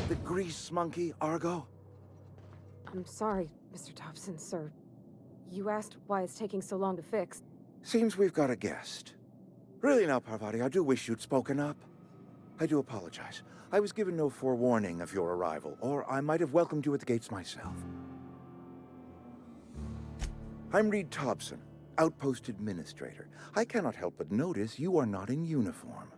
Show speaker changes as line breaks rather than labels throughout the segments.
The grease monkey, Argo?
I'm sorry, Mr. Thompson, sir. You asked why it's taking so long to fix.
Seems we've got a guest. Really now, Parvati, I do wish you'd spoken up. I do apologize. I was given no forewarning of your arrival, or I might have welcomed you at the gates myself. I'm Reed Thompson, Outpost Administrator. I cannot help but notice you are not in uniform.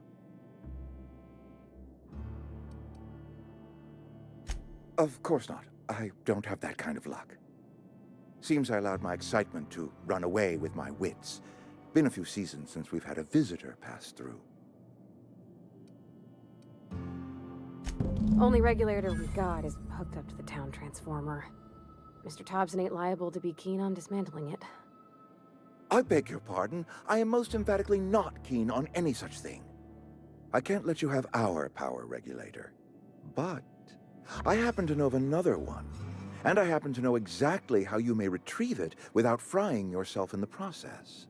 Of course not. I don't have that kind of luck. Seems I allowed my excitement to run away with my wits. Been a few seasons since we've had a visitor pass through.
Only regulator we got is hooked up to the town transformer. Mr. Thompson ain't liable to be keen on dismantling it.
I beg your pardon. I am most emphatically not keen on any such thing. I can't let you have our power regulator. But I happen to know of another one. And I happen to know exactly how you may retrieve it without frying yourself in the process.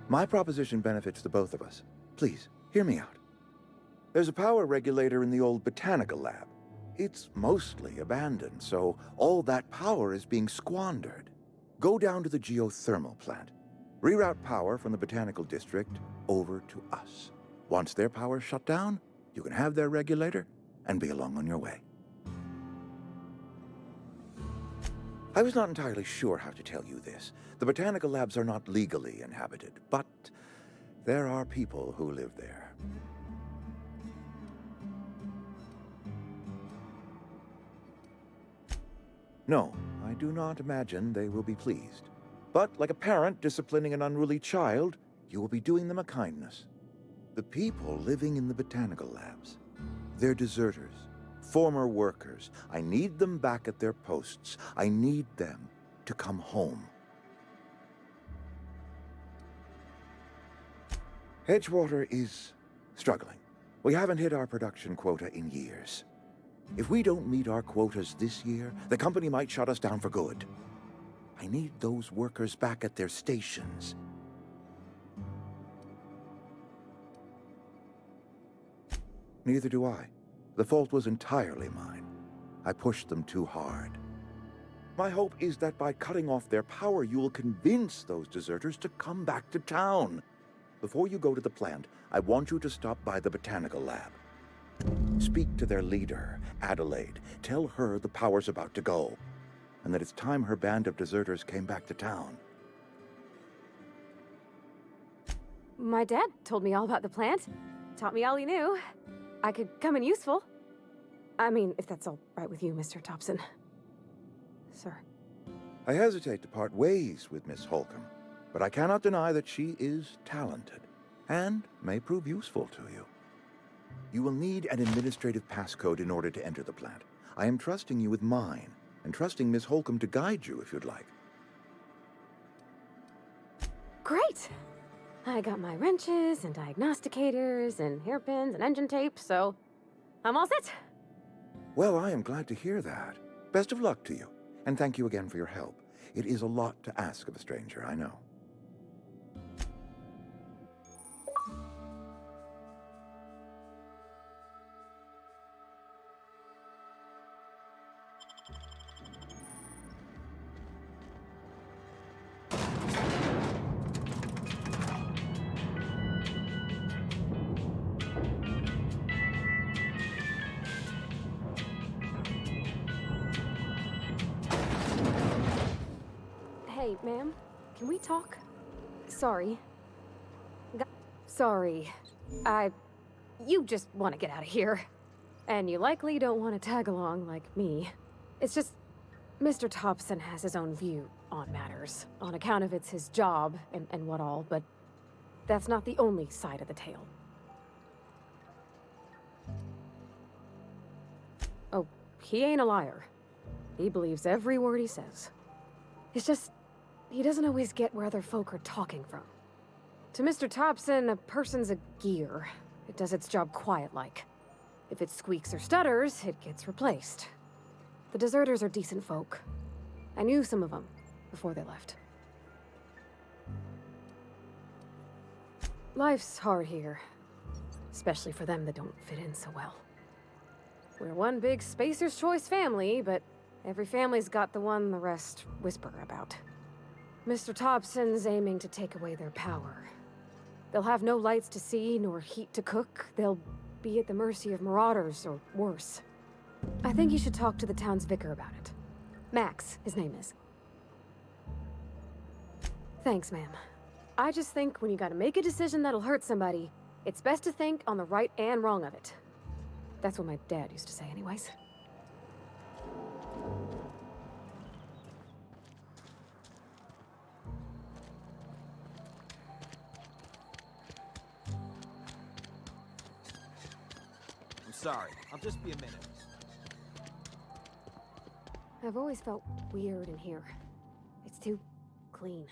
My proposition benefits the both of us. Please, hear me out. There's a power regulator in the old botanical lab. It's mostly abandoned, so all that power is being squandered. Go down to the geothermal plant. Reroute power from the botanical district over to us. Once their power's shut down, you can have their regulator and be along on your way. I was not entirely sure how to tell you this. The botanical labs are not legally inhabited, but there are people who live there. No, I do not imagine they will be pleased. But like a parent disciplining an unruly child, you will be doing them a kindness. The people living in the botanical labs, they're deserters, former workers. I need them back at their posts. I need them to come home. Edgewater is struggling. We haven't hit our production quota in years. If we don't meet our quotas this year, the company might shut us down for good. I need those workers back at their stations. Neither do I. The fault was entirely mine. I pushed them too hard. My hope is that by cutting off their power, you will convince those deserters to come back to town. Before you go to the plant, I want you to stop by the botanical lab. Speak to their leader, Adelaide. Tell her the power's about to go, and that it's time her band of deserters came back to town.
My dad told me all about the plant. Taught me all he knew. I could come in useful. I mean, if that's all right with you, Mr. Thompson. Sir.
I hesitate to part ways with Miss Holcomb, but I cannot deny that she is talented and may prove useful to you. You will need an administrative passcode in order to enter the plant. I am trusting you with mine, and trusting Miss Holcomb to guide you if you'd like.
Great! I got my wrenches and diagnosticators and hairpins and engine tape, so I'm all set.
Well, I am glad to hear that. Best of luck to you, and thank you again for your help. It is a lot to ask of a stranger, I know.
Hey, ma'am, can we talk? Sorry. Sorry. You just want to get out of here. And you likely don't want to tag along like me. It's just, Mr. Thompson has his own view on matters, on account of it's his job and what all, but that's not the only side of the tale. Oh, he ain't a liar. He believes every word he says. It's just, he doesn't always get where other folk are talking from. To Mr. Thompson, a person's a gear. It does its job quiet-like. If it squeaks or stutters, it gets replaced. The deserters are decent folk. I knew some of them before they left. Life's hard here. Especially for them that don't fit in so well. We're one big Spacer's Choice family, but every family's got the one the rest whisper about. Mr. Thompson's aiming to take away their power. They'll have no lights to see, nor heat to cook. They'll be at the mercy of marauders, or worse. I think you should talk to the town's vicar about it. Max, his name is. Thanks, ma'am. I just think when you gotta make a decision that'll hurt somebody, it's best to think on the right and wrong of it. That's what my dad used to say anyways.
I'm sorry. I'll just be a minute.
I've always felt weird in here. It's too clean.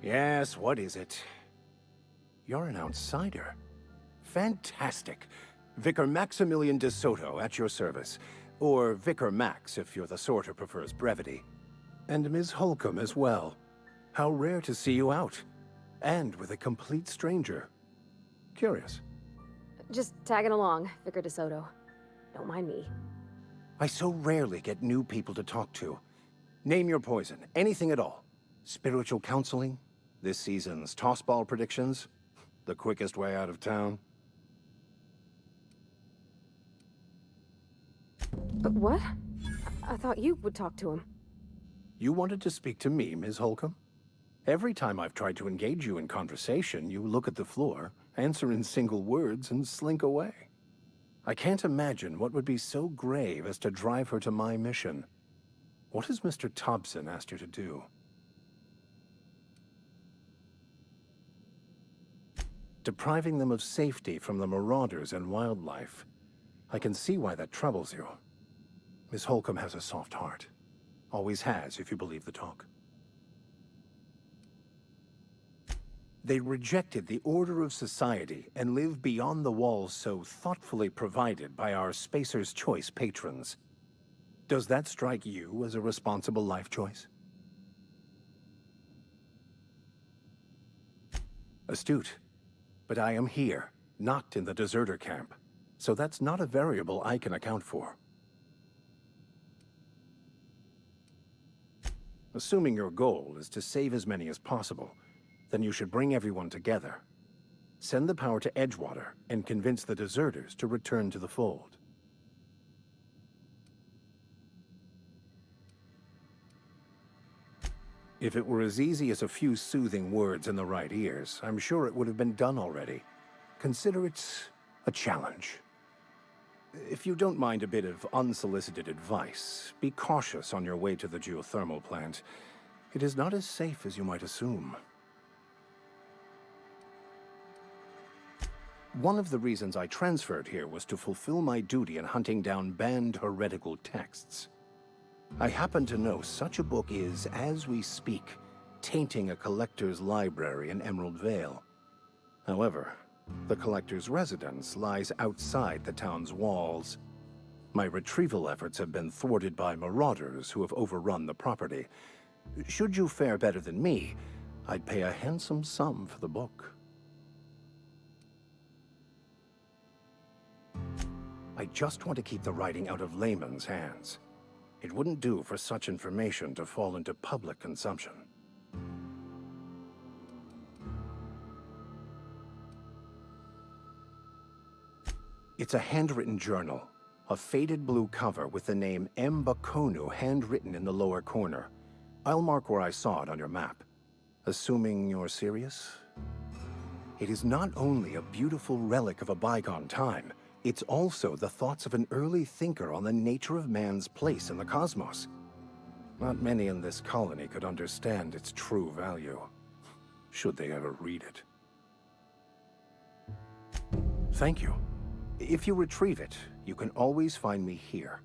Yes, what is it? You're an outsider. Fantastic. Vicar Maximilian de Soto at your service. Or Vicar Max, if you're the sort who prefers brevity. And Ms. Holcomb as well. How rare to see you out. And with a complete stranger. Curious.
Just tagging along, Vicar de Soto. Don't mind me.
I so rarely get new people to talk to. Name your poison, anything at all. Spiritual counseling? This season's tossball predictions? The quickest way out of town?
What? I thought you would talk to him.
You wanted to speak to me, Ms. Holcomb? Every time I've tried to engage you in conversation, you look at the floor, answer in single words, and slink away. I can't imagine what would be so grave as to drive her to my mission. What has Mr. Thompson asked you to do? Depriving them of safety from the marauders and wildlife. I can see why that troubles you. Miss Holcomb has a soft heart. Always has, if you believe the talk. They rejected the order of society and live beyond the walls so thoughtfully provided by our Spacer's Choice patrons. Does that strike you as a responsible life choice? Astute. But I am here, not in the deserter camp. So that's not a variable I can account for. Assuming your goal is to save as many as possible, then you should bring everyone together. Send the power to Edgewater and convince the deserters to return to the fold. If it were as easy as a few soothing words in the right ears, I'm sure it would have been done already. Consider it a challenge. If you don't mind a bit of unsolicited advice, be cautious on your way to the geothermal plant. It is not as safe as you might assume. One of the reasons I transferred here was to fulfill my duty in hunting down banned heretical texts. I happen to know such a book is, as we speak, tainting a collector's library in Emerald Vale. However, the collector's residence lies outside the town's walls. My retrieval efforts have been thwarted by marauders who have overrun the property. Should you fare better than me, I'd pay a handsome sum for the book. I just want to keep the writing out of layman's hands. It wouldn't do for such information to fall into public consumption. It's a handwritten journal, a faded blue cover with the name M. Bakonu handwritten in the lower corner. I'll mark where I saw it on your map. Assuming you're serious? It is not only a beautiful relic of a bygone time, it's also the thoughts of an early thinker on the nature of man's place in the cosmos. Not many in this colony could understand its true value, should they ever read it. Thank you. If you retrieve it, you can always find me here.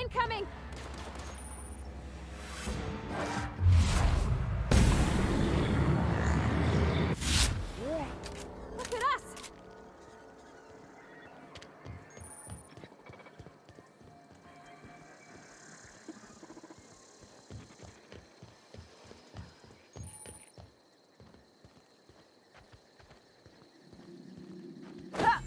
incoming! Look at us! Ah!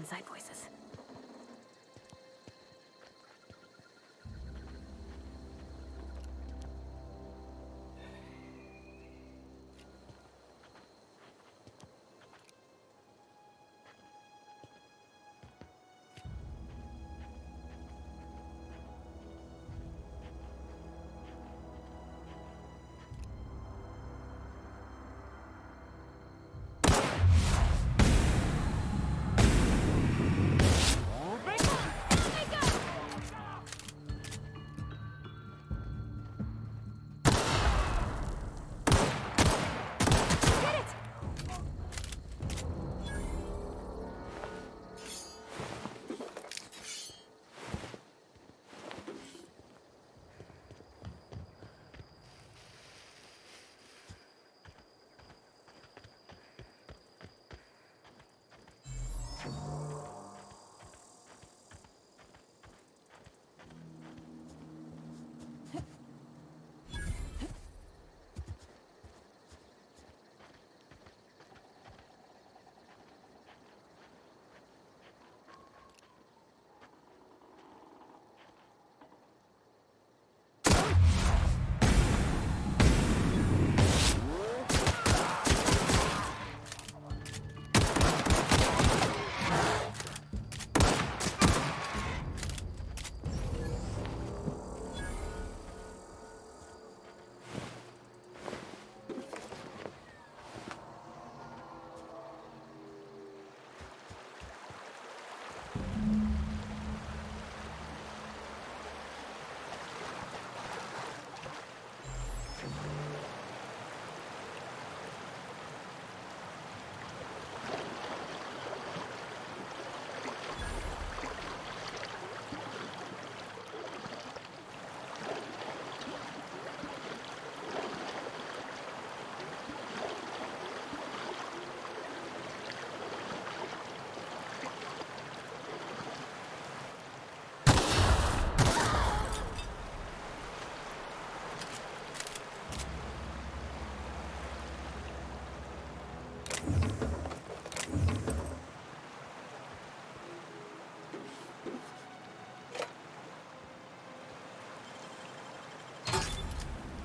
inside voices.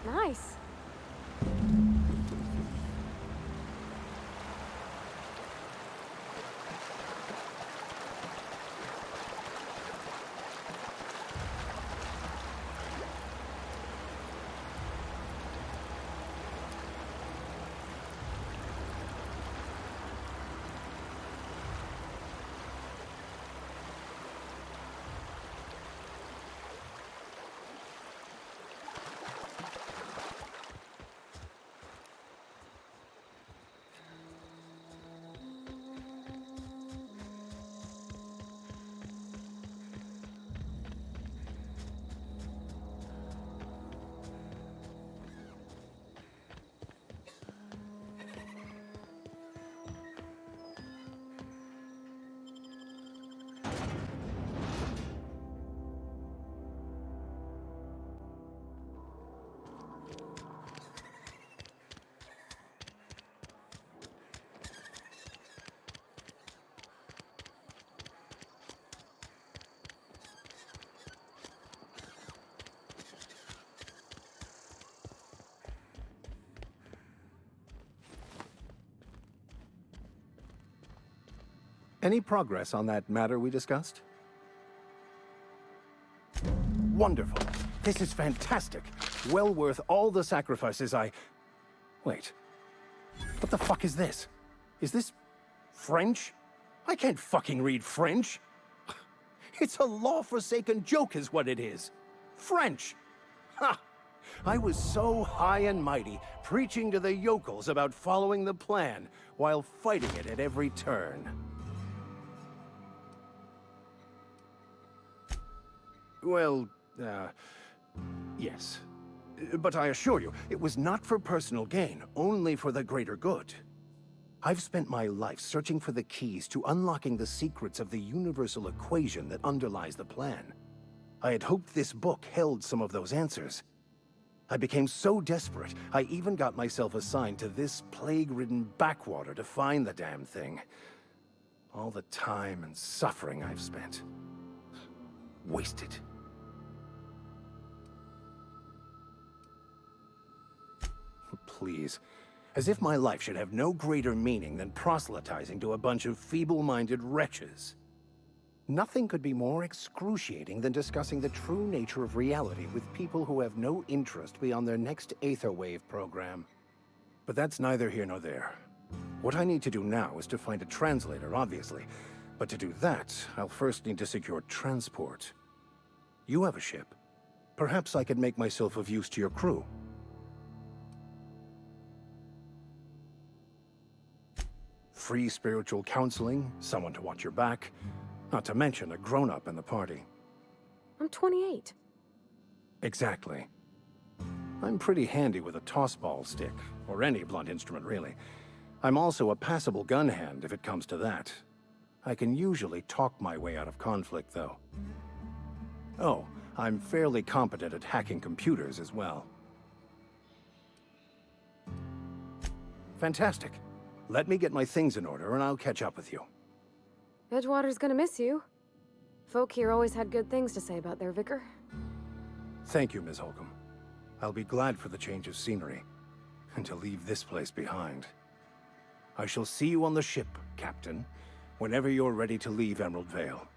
Nice.
Any progress on that matter we discussed? Wonderful. This is fantastic. Well worth all the sacrifices I... Wait. What the fuck is this? Is this French? I can't fucking read French. It's a law-forsaken joke is what it is. French! Ha! I was so high and mighty, preaching to the yokels about following the plan, while fighting it at every turn. Well, yes. But I assure you, it was not for personal gain, only for the greater good. I've spent my life searching for the keys to unlocking the secrets of the universal equation that underlies the plan. I had hoped this book held some of those answers. I became so desperate, I even got myself assigned to this plague-ridden backwater to find the damn thing. All the time and suffering I've spent. Wasted. Please. As if my life should have no greater meaning than proselytizing to a bunch of feeble-minded wretches. Nothing could be more excruciating than discussing the true nature of reality with people who have no interest beyond their next Aetherwave program. But that's neither here nor there. What I need to do now is to find a translator, obviously. But to do that, I'll first need to secure transport. You have a ship. Perhaps I could make myself of use to your crew. Free spiritual counseling, someone to watch your back, not to mention a grown-up in the party.
I'm 28.
Exactly. I'm pretty handy with a toss-ball stick, or any blunt instrument, really. I'm also a passable gun hand, if it comes to that. I can usually talk my way out of conflict, though. Oh, I'm fairly competent at hacking computers as well. Fantastic. Let me get my things in order, and I'll catch up with you.
Edgewater's gonna miss you. Folk here always had good things to say about their vicar.
Thank you, Ms. Holcomb. I'll be glad for the change of scenery, and to leave this place behind. I shall see you on the ship, Captain, whenever you're ready to leave Emerald Vale.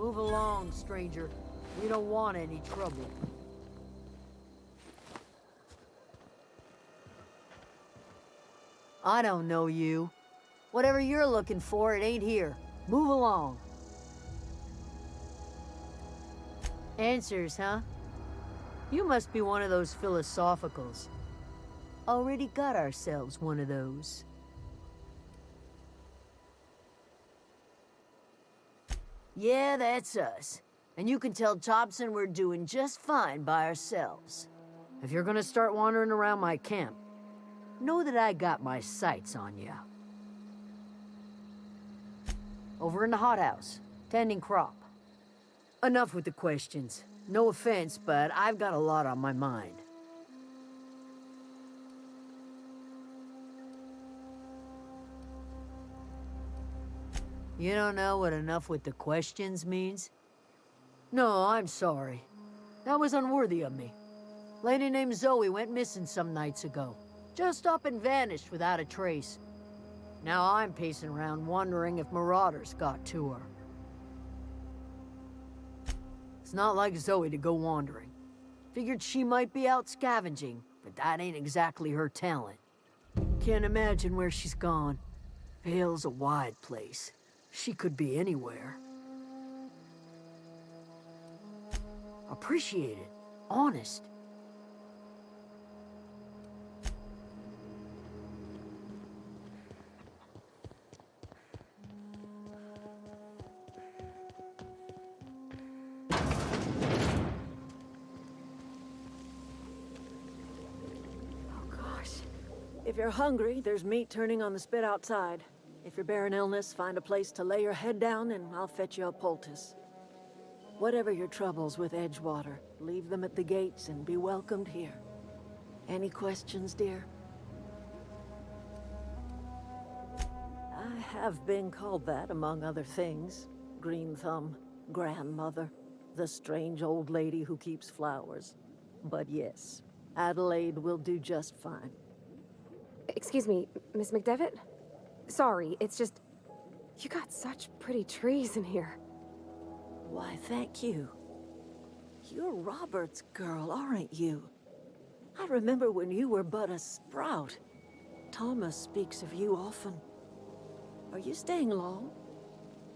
Move along, stranger. We don't want any trouble. I don't know you. Whatever you're looking for, it ain't here. Move along. Answers, huh? You must be one of those philosophicals. Already got ourselves one of those. Yeah, that's us. And you can tell Thompson we're doing just fine by ourselves. If you're gonna start wandering around my camp, know that I got my sights on you. Over in the hothouse, tending crop. Enough with the questions. No offense, but I've got a lot on my mind. You don't know what enough with the questions means? No, I'm sorry. That was unworthy of me. Lady named Zoe went missing some nights ago. Just up and vanished without a trace. Now I'm pacing around wondering if marauders got to her. It's not like Zoe to go wandering. Figured she might be out scavenging, but that ain't exactly her talent. Can't imagine where she's gone. Vale's a wide place. She could be anywhere. Appreciate it. Honest.
If you're hungry, there's meat turning on the spit outside. If you're bearing illness, find a place to lay your head down and I'll fetch you a poultice. Whatever your troubles with Edgewater, leave them at the gates and be welcomed here. Any questions, dear? I have been called that, among other things. Green Thumb, grandmother, the strange old lady who keeps flowers. But yes, Adelaide will do just fine.
Excuse me, Miss McDevitt? Sorry, it's just... You got such pretty trees in here.
Why, thank you. You're Robert's girl, aren't you? I remember when you were but a sprout. Thomas speaks of you often. Are you staying long?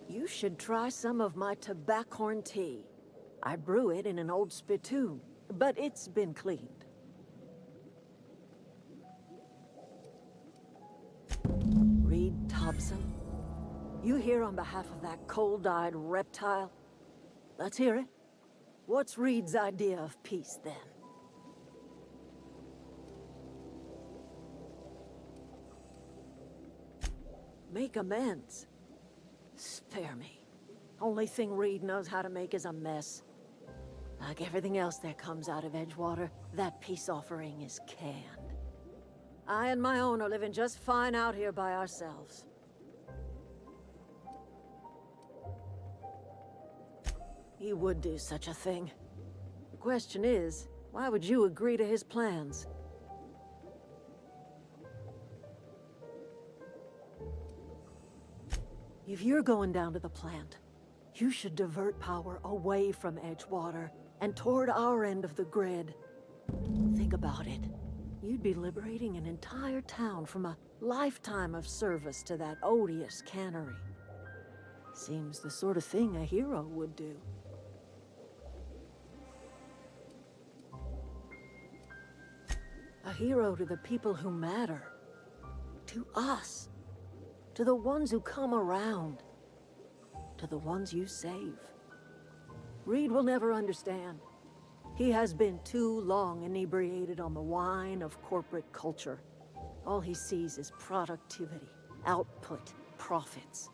You should try some of my tobaccorn tea. I brew it in an old spittoon, but it's been cleaned. Reed Thompson? You here on behalf of that cold-eyed reptile? Let's hear it. What's Reed's idea of peace, then? Make amends. Spare me. Only thing Reed knows how to make is a mess. Like everything else that comes out of Edgewater, that peace offering is canned. I and my own are living just fine out here by ourselves. He would do such a thing. The question is, why would you agree to his plans? If you're going down to the plant, you should divert power away from Edgewater and toward our end of the grid. Think about it. You'd be liberating an entire town from a lifetime of service to that odious cannery. Seems the sort of thing a hero would do. A hero to the people who matter. To us. To the ones who come around. To the ones you save. Reed will never understand. He has been too long inebriated on the wine of corporate culture. All he sees is productivity, output, profits.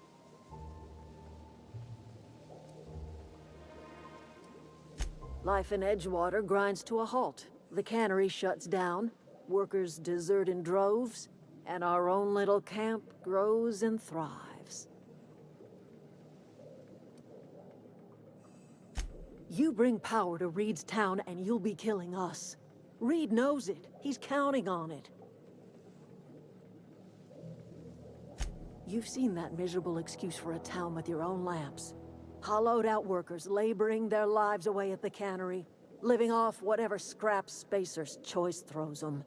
Life in Edgewater grinds to a halt. The cannery shuts down, workers desert in droves, and our own little camp grows and thrives. You bring power to Reed's town and you'll be killing us. Reed knows it. He's counting on it. You've seen that miserable excuse for a town with your own lamps. Hollowed out workers laboring their lives away at the cannery, living off whatever scraps Spacer's Choice throws them.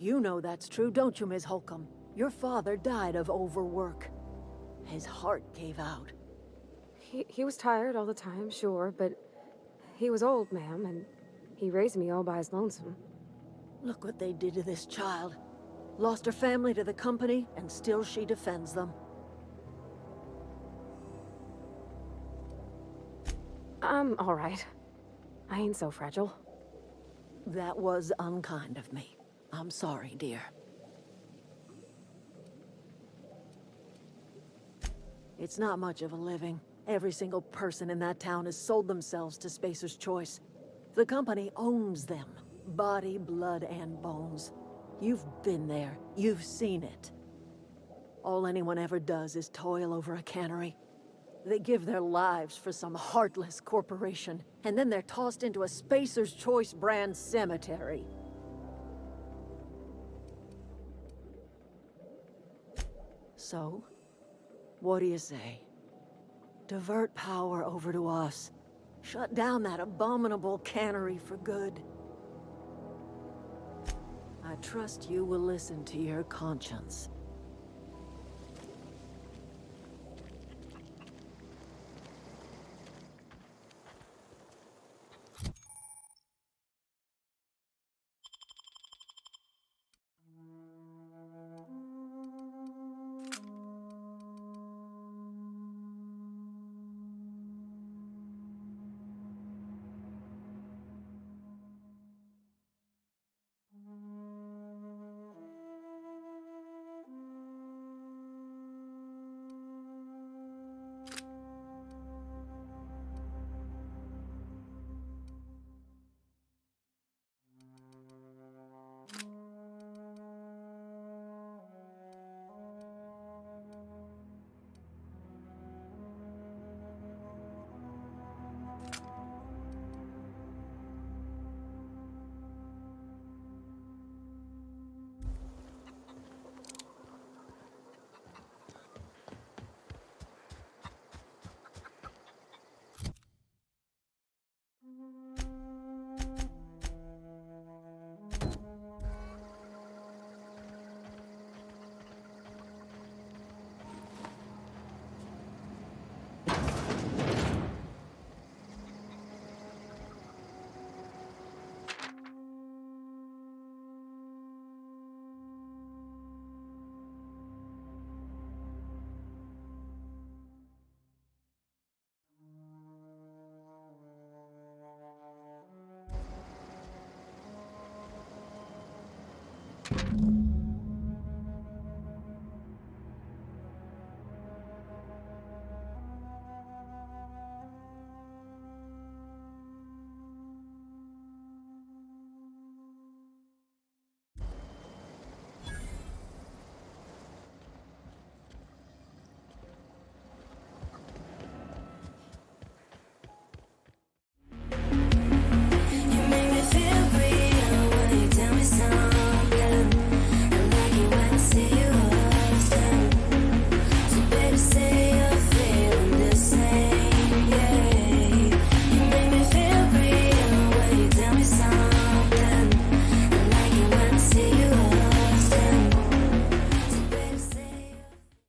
You know that's true, don't you, Ms. Holcomb? Your father died of overwork. His heart gave out.
He was tired all the time, sure, but he was old, ma'am, and he raised me all by his lonesome.
Look what they did to this child. Lost her family to the company, and still she defends them.
I'm all right. I ain't so fragile.
That was unkind of me. I'm sorry, dear. It's not much of a living. Every single person in that town has sold themselves to Spacer's Choice. The company owns them. Body, blood, and bones. You've been there. You've seen it. All anyone ever does is toil over a cannery. They give their lives for some heartless corporation, and then they're tossed into a Spacer's Choice brand cemetery. So, what do you say? Divert power over to us. Shut down that abominable cannery for good. I trust you will listen to your conscience.